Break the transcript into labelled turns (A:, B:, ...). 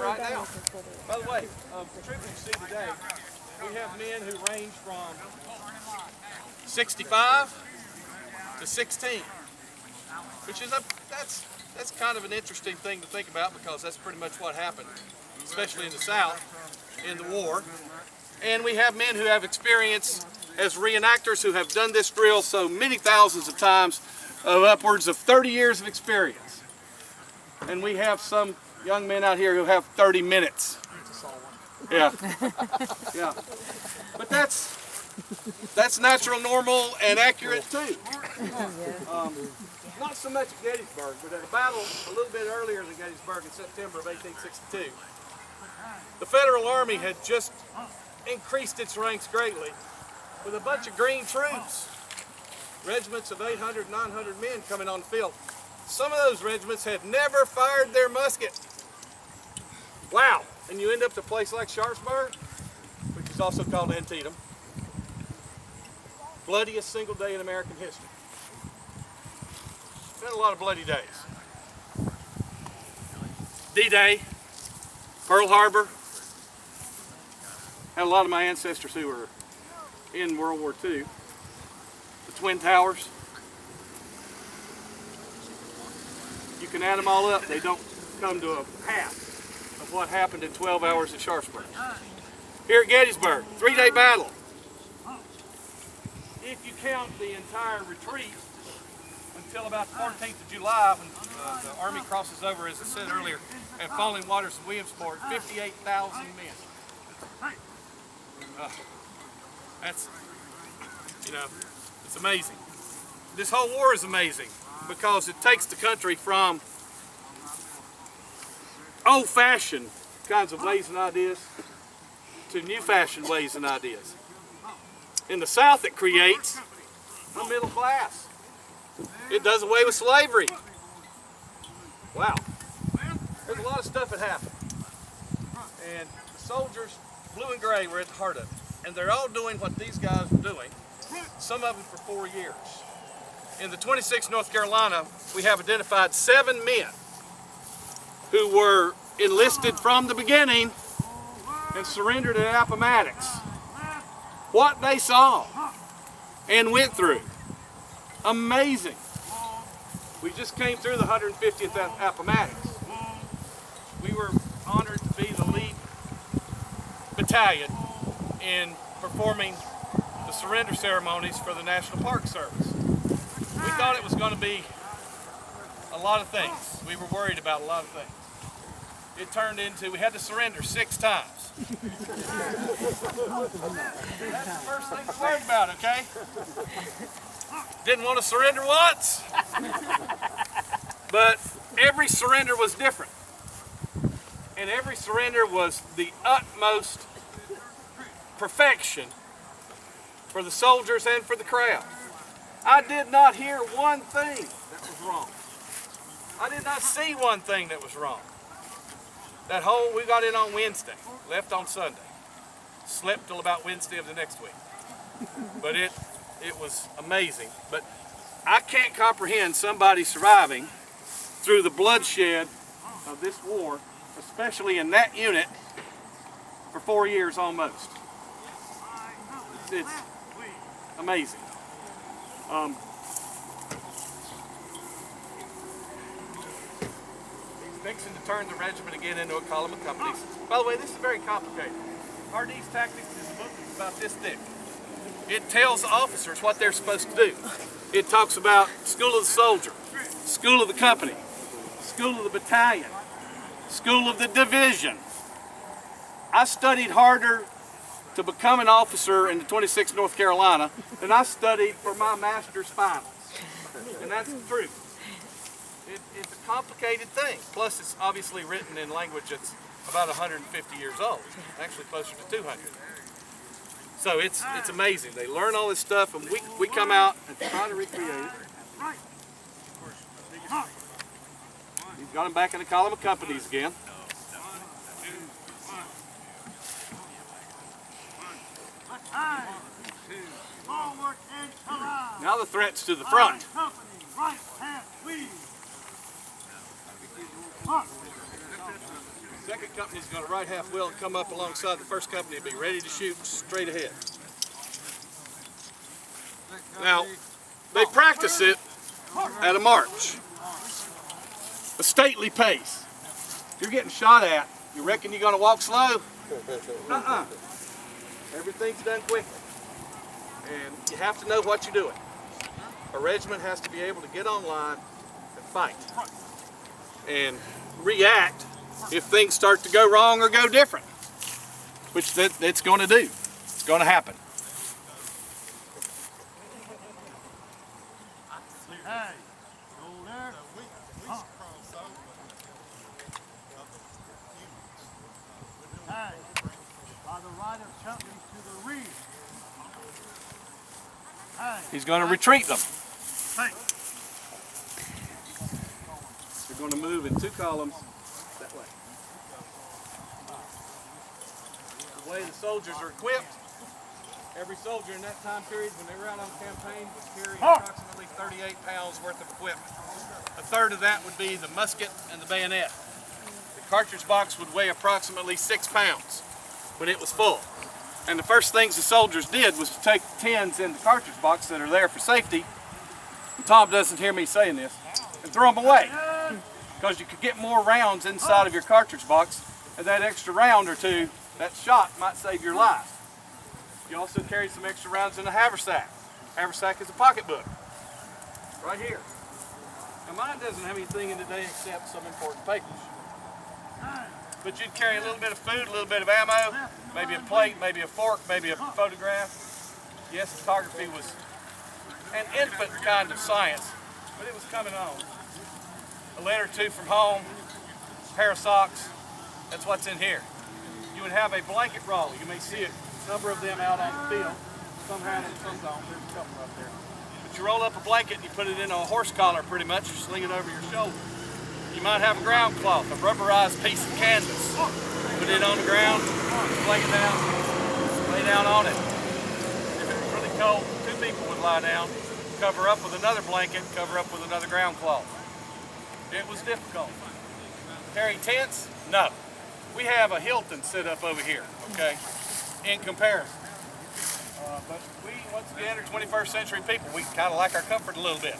A: right now. By the way, the troops you see today, we have men who range from 65 to 16, which is that's kind of an interesting thing to think about because that's pretty much what happened, especially in the South, in the war. And we have men who have experience as reenactors who have done this drill so many thousands of times, of upwards of 30 years of experience. And we have some young men out here who have 30 minutes. Yeah, yeah. But that's natural, normal, and accurate too. Not so much at Gettysburg, but at a battle a little bit earlier than Gettysburg in September of 1862, the Federal Army had just increased its ranks greatly with a bunch of green troops, regiments of 800, 900 men coming on the field. Some of those regiments had never fired their musket. Wow! And you end up at a place like Sharpsburg, which is also called Antietam. Bloodiest single day in American history. Been a lot of bloody days. D-Day, Pearl Harbor. Had a lot of my ancestors who were in World War II. The Twin Towers. You can add them all up. They don't come to a half of what happened in 12 hours at Sharpsburg. Here at Gettysburg, 3-day battle. If you count the entire retreat until about the 14th of July, when the Army crosses over, as I said earlier, at Falling Waters and Williamsport, 58,000 men. That's, you know, it's amazing. This whole war is amazing because it takes the country from old-fashioned kinds of ways and ideas to new-fashioned ways and ideas. In the South, it creates a middle class. It does away with slavery. Wow. There's a lot of stuff that happened. And the soldiers, blue and gray, were at the heart of it. And they're all doing what these guys were doing, some of them for 4 years. In the 26th North Carolina, we have identified 7 men who were enlisted from the beginning and surrendered at Appomattox. What they saw and went through, amazing. We just came through the 150th Appomattox. We were honored to be the lead battalion in performing the surrender ceremonies for the National Park Service. We thought it was going to be a lot of things. We were worried about a lot of things. It turned into, we had to surrender 6 times. That's the first thing to worry about, okay? Didn't want to surrender once. But every surrender was different. And every surrender was the utmost perfection for the soldiers and for the crowd. I did not hear one thing that was wrong. I did not see one thing that was wrong. We got in on Wednesday, left on Sunday, slept till about Wednesday of the next week. But it was amazing. But I can't comprehend somebody surviving through the bloodshed of this war, especially in that unit, for 4 years almost. It's amazing. Fixing to turn the regiment again into a column of companies. By the way, this is very complicated. RD's Tactics is a book that's about this thick. It tells the officers what they're supposed to do. It talks about school of the soldier, school of the company, school of the battalion, school of the division. I studied harder to become an officer in the 26th North Carolina than I studied for my master's finals. And that's the truth. It's a complicated thing. Plus, it's obviously written in language that's about 150 years old, actually closer to 200. So it's amazing. They learn all this stuff, and we come out and try to recreate it. We've got them back in the column of companies again. Now the threats to the front. Second company's going to right half wheel and come up alongside the first company and be ready to shoot straight ahead. Now, they practice it at a march, a stately pace. If you're getting shot at, you reckon you're going to walk slow? Everything's done quickly. And you have to know what you're doing. A regiment has to be able to get online and fight. And react if things start to go wrong or go different. Which it's going to do. It's going to happen.
B: Hey, go there. Hey, by the right of company to the rear. Hey.
A: He's going to retreat them.
B: Hey.
A: They're going to move in 2 columns that way. The way the soldiers are equipped, every soldier in that time period when they were out on campaign was carrying approximately 38 pounds worth of equipment. A third of that would be the musket and the bayonet. The cartridge box would weigh approximately 6 pounds when it was full. And the first things the soldiers did was to take the tins in the cartridge box that are there for safety, and Tom doesn't hear me saying this, and throw them away. Because you could get more rounds inside of your cartridge box, and that extra round or two, that shot might save your life. You also carry some extra rounds in a haversack. Haversack is a pocketbook, right here. Now mine doesn't have anything in today except some important papers. But you'd carry a little bit of food, a little bit of ammo, maybe a plate, maybe a fork, maybe a photograph. Yes, photography was an infant kind of science, but it was coming on. A letter or two from home, a pair of socks, that's what's in here. You would have a blanket roll. You may see a number of them out on the field. Some have them, some don't. There's a couple up there. But you roll up a blanket and you put it in a horse collar pretty much, you sling it over your shoulder. You might have a ground cloth, a rubberized piece of canvas. Put it on the ground, lay it down, lay down on it. If it was really cold, 2 people would lie down, cover up with another blanket, cover up with another ground cloth. It was difficult. Carry tents? No. We have a Hilton set up over here, okay, in comparison. But we, once again, are 21st century people. We kind of like our comfort a little bit.